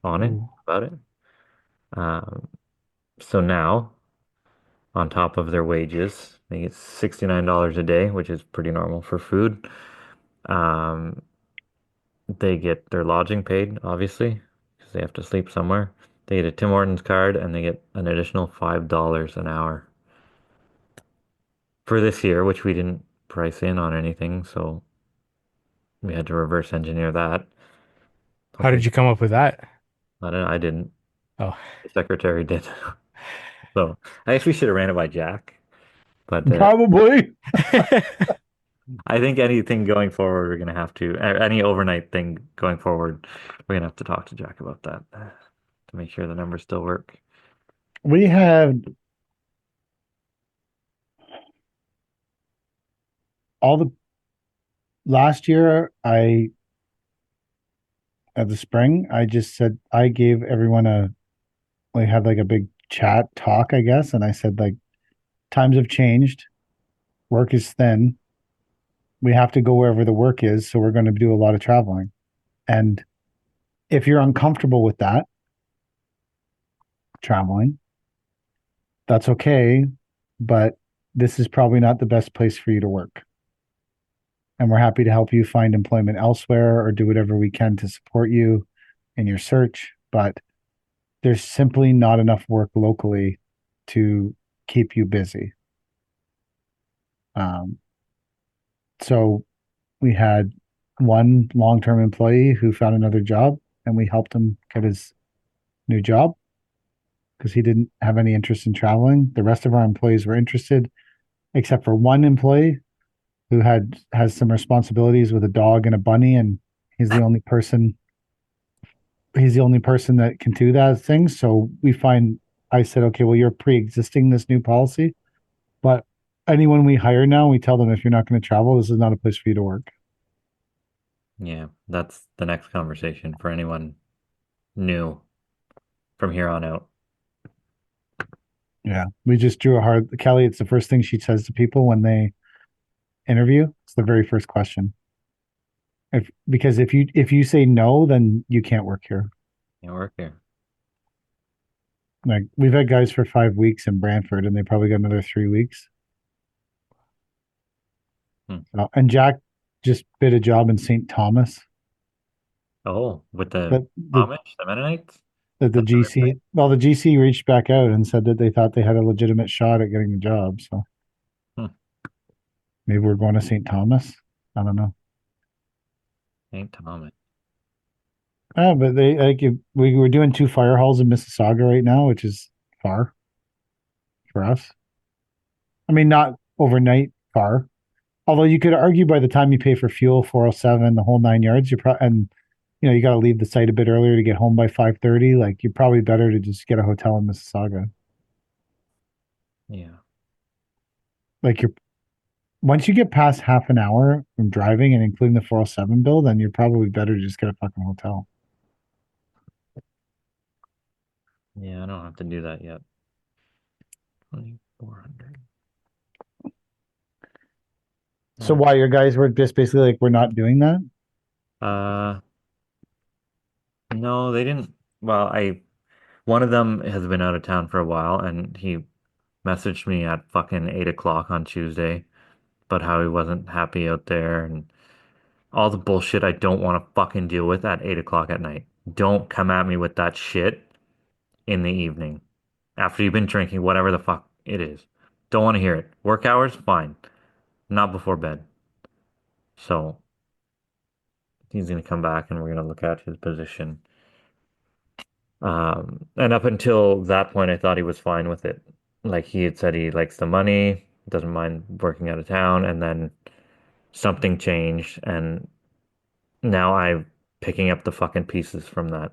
on it, Ooh. about it. Um, so now, on top of their wages, they get $69 a day, which is pretty normal for food. Um, they get their lodging paid, obviously, because they have to sleep somewhere. They get a Tim Hortons card and they get an additional $5 an hour for this year, which we didn't price in on anything, so we had to reverse engineer that. How did Hopefully, you come up with that? I don't know, I didn't. Oh, The secretary did. So I actually should have ran it by Jack, but Probably. I think anything going forward, we're gonna have to any overnight thing going forward, we're gonna have to talk to Jack about that to make sure the numbers still work. We had all the last year. I at the spring, I just said I gave everyone we had like a big chat talk, I guess, and I said like times have changed, work is thin, we have to go wherever the work is, so we're going to do a lot of traveling. And if you're uncomfortable with that traveling, that's okay, but this is probably not the best place for you to work. And we're happy to help you find employment elsewhere or do whatever we can to support you in your search, but there's simply not enough work locally to keep you busy. So we had one long-term employee who found another job, and we helped him get his new job because he didn't have any interest in traveling. The rest of our employees were interested, except for one employee who has some responsibilities with a dog and a bunny, and he's the only person that can do that thing. So I said, okay, well, you're pre-existing this new policy, but anyone we hire now, we tell them if you're not going to travel, this is not a place for you to work. Yeah, that's the next conversation for anyone new from here on out. Yeah, we just drew a hard. Kelly, it's the first thing she says to people when they interview. It's the very first question. Because if you say no, then you can't work here. Can't work here. Like we've had guys for 5 weeks in Brantford, and they probably got another 3 weeks. And Jack just bid a job in St. Thomas. Oh, with the The Amish, the Mennonites? the GC, well, the GC reached back out and said that they thought they had a legitimate shot at getting the job. So maybe we're going to St. Thomas. I don't know. St. Thomas. But we were doing 2 fire halls in Mississauga right now, which is far for us. I mean, not overnight far. Although you could argue by the time you pay for fuel, 407, the whole 9 yards, and you got to leave the site a bit earlier to get home by 5:30. Like you're probably better to just get a hotel in Mississauga. Yeah. Like once you get past half an hour from driving and including the 407 bill, then you're probably better to just get a fucking hotel. Yeah, I don't have to do that yet. 2,400. So why your guys were just basically like, we're not doing that? No, they didn't. Well, one of them has been out of town for a while, and he messaged me at fucking 8 o'clock on Tuesday about how he wasn't happy out there and all the bullshit I don't want to fucking deal with at 8 o'clock at night. Don't come at me with that shit in the evening after you've been drinking, whatever the fuck it is. Don't want to hear it. Work hours, fine. Not before bed. So he's going to come back and we're going to look at his position. And up until that point, I thought he was fine with it. Like he had said he likes the money, doesn't mind working out of town, and then something changed, and now I'm picking up the fucking pieces from that,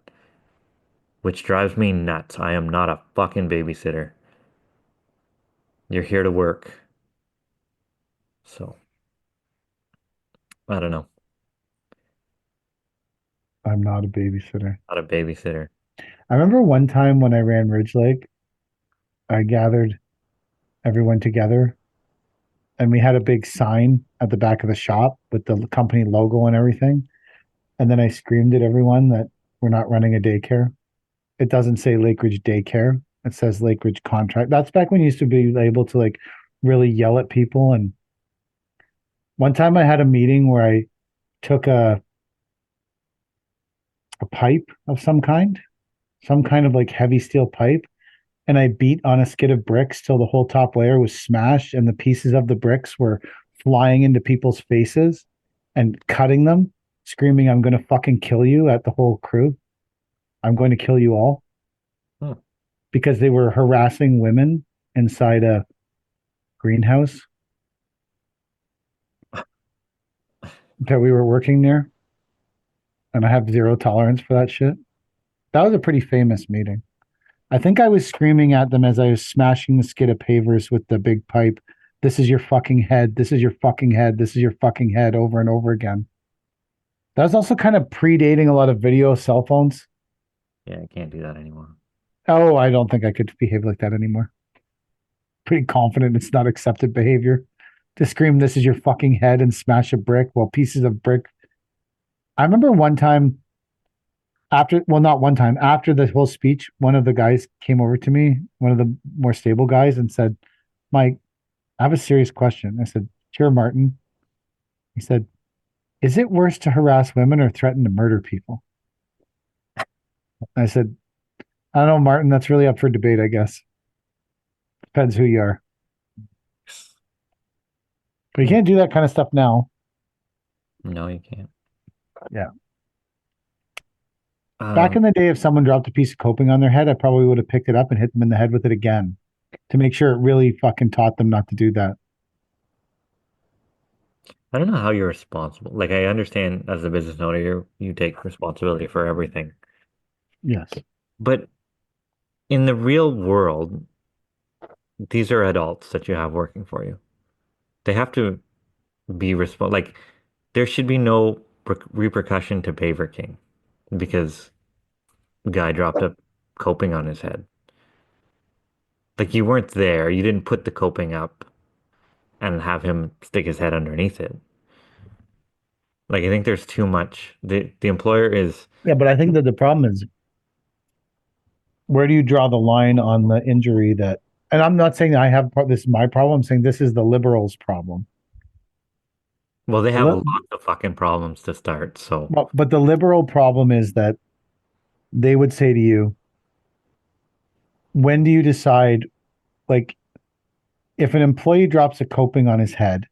which drives me nuts. I am not a fucking babysitter. You're here to work. So, I don't know. I'm not a babysitter. Not a babysitter. I remember one time when I ran Ridge Lake, I gathered everyone together and we had a big sign at the back of the shop with the company logo and everything. And then I screamed at everyone that we're not running a daycare. It doesn't say Lake Ridge Daycare. It says Lake Ridge Contract. That's back when you used to be able to like really yell at people. And one time I had a meeting where I took a pipe of some kind of like heavy steel pipe, and I beat on a skid of bricks till the whole top layer was smashed and the pieces of the bricks were flying into people's faces and cutting them, screaming, I'm going to fucking kill you at the whole crew. I'm going to kill you all. Because they were harassing women inside a greenhouse. that we were working near, and I have zero tolerance for that shit. That was a pretty famous meeting. I think I was screaming at them as I was smashing the skid of pavers with the big pipe. This is your fucking head. This is your fucking head. This is your fucking head over and over again. That was also kind of predating a lot of video cell phones. Yeah, I can't do that anymore. Oh, I don't think I could behave like that anymore. Pretty confident it's not accepted behavior to scream, this is your fucking head, and smash a brick while pieces of brick. I remember one time after the whole speech, one of the guys came over to me, one of the more stable guys, and said, Mike, I have a serious question. I said, sure, Martin. He said, is it worse to harass women or threaten to murder people? I said, I don't know, Martin. That's really up for debate, I guess. Depends who you are. But you can't do that kind of stuff now. No, you can't. Yeah. Back in the day, if someone dropped a piece of coping on their head, I probably would have picked it up and hit them in the head with it again to make sure it really fucking taught them not to do that. I don't know how you're responsible. Like, I understand as a business owner, you take responsibility for everything. Yes. But in the real world, these are adults that you have working for you. They have to be responsible. Like, there should be no repercussion to Paver King because the guy dropped a coping on his head. Like, you weren't there. You didn't put the coping up and have him stick his head underneath it. Like, I think there's too much. The employer is. Yeah, but I think that the problem is, where do you draw the line on the injury that, and I'm not saying I have this is my problem. I'm saying this is the liberals' problem. Well, they have lots of fucking problems to start. So, but the liberal problem is that they would say to you, when do you decide, like, if an employee drops a coping on his head,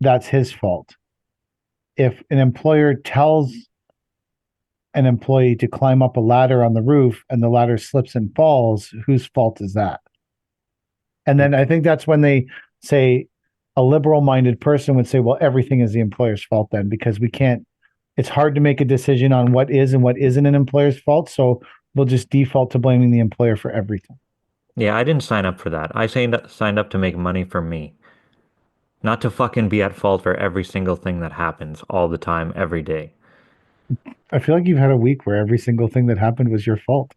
that's his fault. If an employer tells an employee to climb up a ladder on the roof and the ladder slips and falls, whose fault is that? And then I think that's when they say, a liberal-minded person would say, well, everything is the employer's fault then, because it's hard to make a decision on what is and what isn't an employer's fault. So we'll just default to blaming the employer for everything. Yeah, I didn't sign up for that. I signed up to make money for me. Not to fucking be at fault for every single thing that happens all the time, every day. I feel like you've had a week where every single thing that happened was your fault.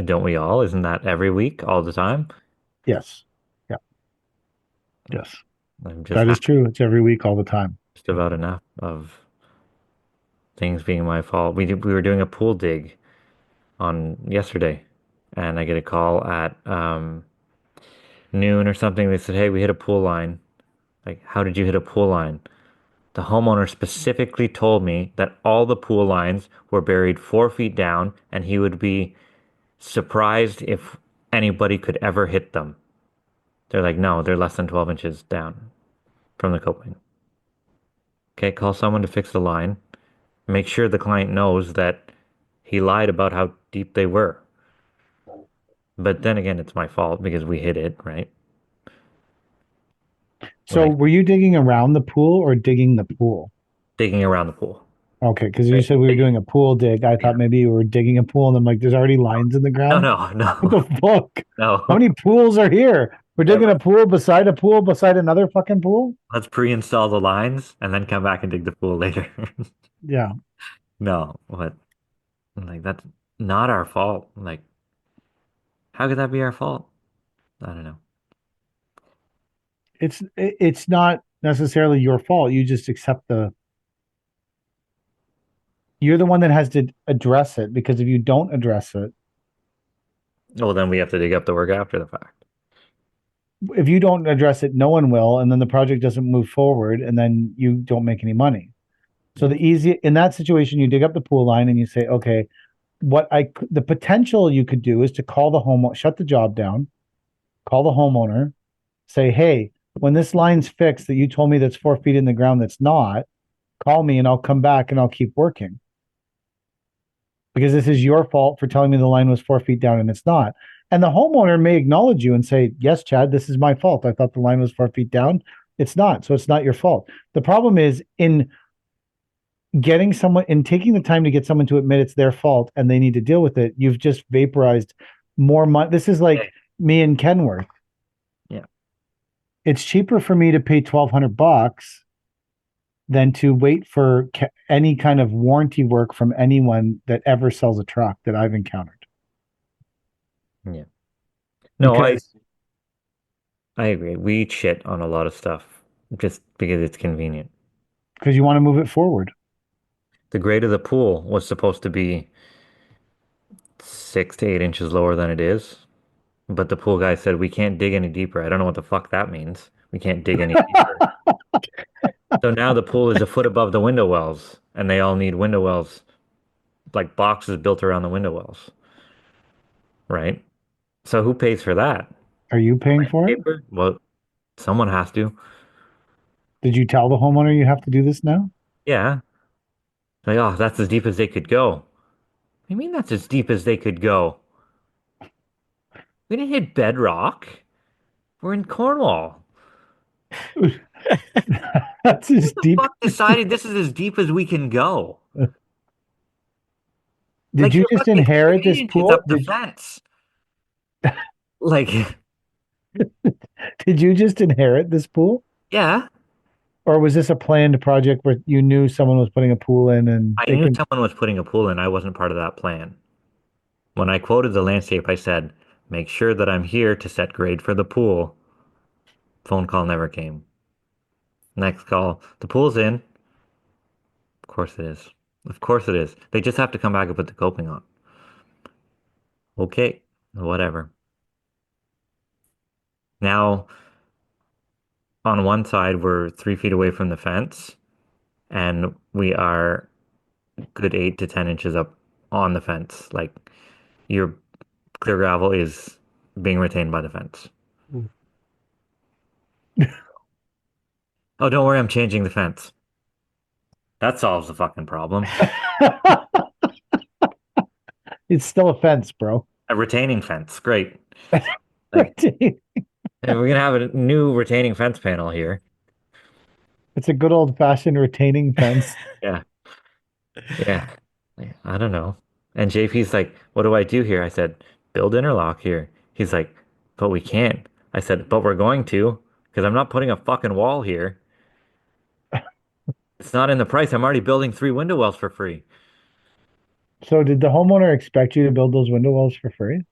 Don't we all? Isn't that every week, all the time? Yes. Yeah. Yes. That is true. It's every week, all the time. Just about enough of things being my fault. We were doing a pool dig on yesterday, and I get a call at noon or something. They said, hey, we hit a pool line. Like, how did you hit a pool line? The homeowner specifically told me that all the pool lines were buried 4 feet down, and he would be surprised if anybody could ever hit them. They're like, no, they're less than 12 inches down from the coping. Okay, call someone to fix the line. Make sure the client knows that he lied about how deep they were. But then again, it's my fault because we hit it, right? So were you digging around the pool or digging the pool? Digging around the pool. Okay, because you said we were doing a pool dig. I thought maybe you were digging a pool, and I'm like, there's already lines in the ground. No. What the fuck? No. How many pools are here? We're digging a pool beside another fucking pool? Let's pre-install the lines and then come back and dig the pool later. Yeah. No, but like that's not our fault. Like, how could that be our fault? I don't know. It's not necessarily your fault. You just accept you're the one that has to address it, because if you don't address it, well, then we have to dig up the work after the fact. If you don't address it, no one will, and then the project doesn't move forward, and then you don't make any money. So in that situation, you dig up the pool line and you say, okay, the potential you could do is to call the homeowner, shut the job down, call the homeowner, say, hey, when this line's fixed that you told me that's 4 feet in the ground, that's not, call me and I'll come back and I'll keep working. Because this is your fault for telling me the line was 4 feet down and it's not. And the homeowner may acknowledge you and say, yes, Chad, this is my fault. I thought the line was 4 feet down. It's not. So it's not your fault. The problem is in getting someone in taking the time to get someone to admit it's their fault and they need to deal with it. You've just vaporized more money. This is like me and Kenworth. Yeah. It's cheaper for me to pay $1,200 than to wait for any kind of warranty work from anyone that ever sells a truck that I've encountered. Yeah. No, Because I agree. We eat shit on a lot of stuff just because it's convenient. you want to move it forward. The grade of the pool was supposed to be 6 to 8 inches lower than it is, but the pool guy said we can't dig any deeper. I don't know what the fuck that means. We can't dig any deeper. So now the pool is a foot above the window wells, and they all need window wells, like boxes built around the window wells, right? So who pays for that? Are you paying for it? Paper? Well, someone has to. Did you tell the homeowner you have to do this now? Yeah. Like, oh, that's as deep as they could go. What do you mean that's as deep as they could go? We didn't hit bedrock. We're in Cornwall. That's Who as the deep. fuck decided this is as deep as we can go? Did Like you you're just lucky if you're inherit 8 this inches pool? up the fence. Like, Did you just inherit this pool? yeah, Or was this a planned project where you knew someone was putting a pool in and I they knew can someone was putting a pool in. I wasn't part of that plan. When I quoted the landscape, I said, make sure that I'm here to set grade for the pool. Phone call never came. Next call, the pool's in. Of course it is. Of course it is. They just have to come back and put the coping on. Okay, whatever. Now, on one side, we're 3 feet away from the fence, and we are good 8 to 10 inches up on the fence. Like your clear gravel is being retained by the fence. Oh, don't worry, I'm changing the fence. That solves the fucking problem. it's still a fence, bro. A retaining fence, great. Like we're gonna have a new retaining fence panel here. It's a good old fashioned retaining fence. Yeah, yeah. I don't know. And JP's like, "What do I do here?" I said, "Build interlock here." He's like, "But we can't." I said, "But we're going to, because I'm not putting a fucking wall here. It's not in the price. I'm already building 3 window wells for free." So did the homeowner expect you to build those window wells for free?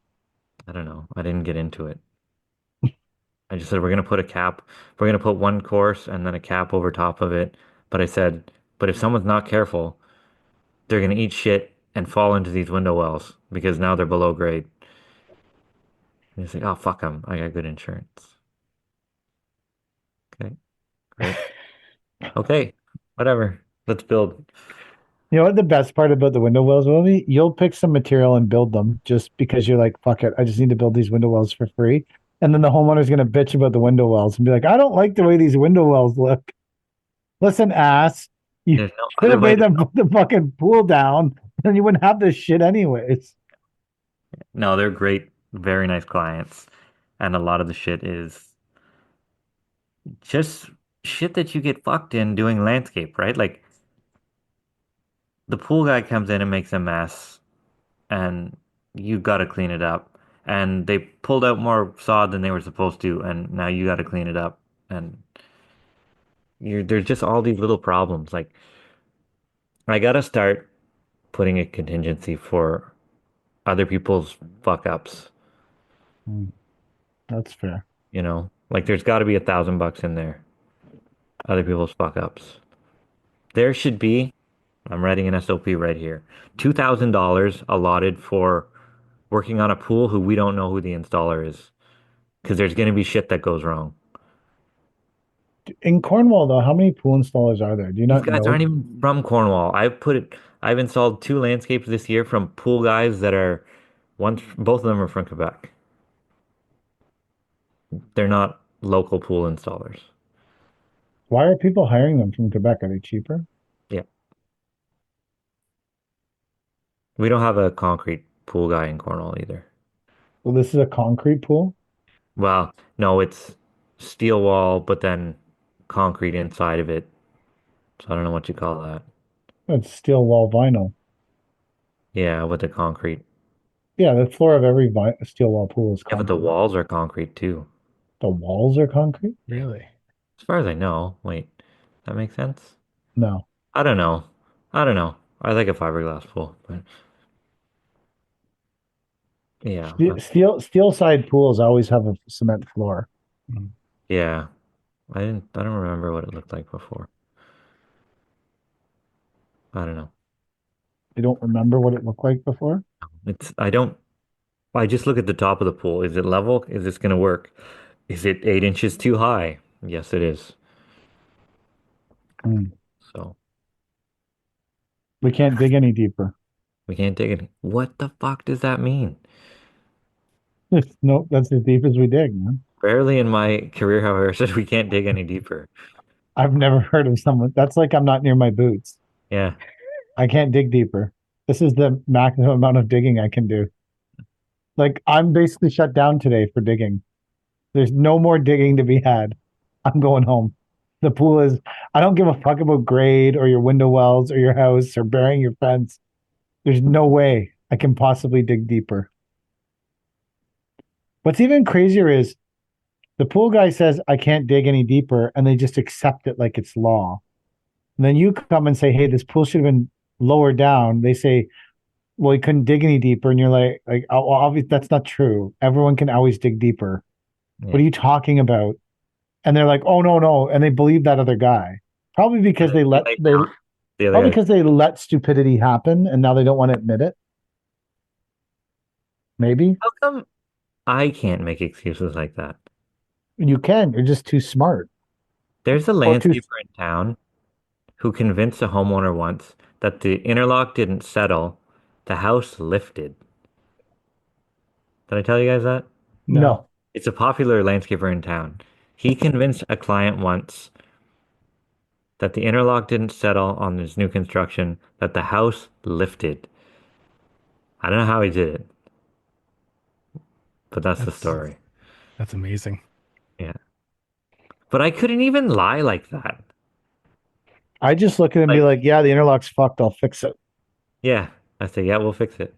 I don't know. I didn't get into it. I just said we're gonna put a cap. We're gonna put one course and then a cap over top of it. But I said, but if someone's not careful, they're gonna eat shit and fall into these window wells because now they're below grade. And he's like, oh fuck them. I got good insurance. Okay, great. Okay, whatever. Let's build. You know what the best part about the window wells will be? You'll pick some material and build them just because you're like, fuck it, I just need to build these window wells for free. And then the homeowner's gonna bitch about the window wells and be like, I don't like the way these window wells look. Listen, ass, you There's no could other have way made to them go. put the fucking pool down, and you wouldn't have this shit anyways. No, they're great, very nice clients, and a lot of the shit is just shit that you get fucked in doing landscape, right? Like the pool guy comes in and makes a mess, and you got to clean it up. And they pulled out more sod than they were supposed to, and now you got to clean it up. And there's just all these little problems. Like I got to start putting a contingency for other people's fuck ups. Hmm, that's fair. You know, like there's got to be $1,000 in there. Other people's fuck ups. There should be. I'm writing an SOP right here. $2,000 allotted for working on a pool who we don't know who the installer is. Because there's going to be shit that goes wrong. In Cornwall, though, how many pool installers are there? Do you These not guys know? aren't even from Cornwall. I've installed 2 landscapes this year from pool guys that are both of them are from Quebec. They're not local pool installers. Why are people hiring them from Quebec? Are they cheaper? Yeah. We don't have a concrete pool guy in Cornwall either. Well, this is a concrete pool. Well, no, it's steel wall, but then concrete inside of it. So I don't know what you call that. It's steel wall vinyl. Yeah, with the concrete. Yeah, the floor of every steel wall pool is Yeah, but the concrete. walls are concrete too. The walls are concrete? Really? As far as I know. Wait, that makes sense? No. I don't know. I don't know. I like a fiberglass pool, but yeah. Steel side pools always have a cement floor. Mm. Yeah. I don't remember what it looked like before. I don't know. You don't remember what it looked like before? I don't I just look at the top of the pool. Is it level? Is this gonna work? Is it 8 inches too high? Yes, it is. Mm. So We can't dig any deeper. we can't dig it. What the fuck does that mean? No, that's as deep as we dig, man. Rarely in my career, however, said we can't dig any deeper. I've never heard of someone. That's like I'm not near my boots. Yeah. I can't dig deeper. This is the maximum amount of digging I can do. Like I'm basically shut down today for digging. There's no more digging to be had. I'm going home. The pool is, I don't give a fuck about grade or your window wells or your house or burying your fence. There's no way I can possibly dig deeper. What's even crazier is the pool guy says, I can't dig any deeper, and they just accept it like it's law. And then you come and say, hey, this pool should have been lower down. They say, well, he couldn't dig any deeper. And you're like, oh, well, obviously, that's not true. Everyone can always dig deeper. Yeah. What are you talking about? And they're like, oh no, no. And they believe that other guy. Probably because The other probably guy. because they let stupidity happen and now they don't want to admit it. Maybe. How come I can't make excuses like that? You can. You're just too smart. There's a Or too landscaper in town who convinced a homeowner once that the interlock didn't settle, the house lifted. Did I tell you guys that? No. no. It's a popular landscaper in town. He convinced a client once that the interlock didn't settle on his new construction, that the house lifted. I don't know how he did it, but that's the That's story. that's amazing. Yeah. But I couldn't even lie like that. I just look at it and be Like, like, yeah, the interlock's fucked. I'll fix it. yeah. I say, yeah, we'll fix it.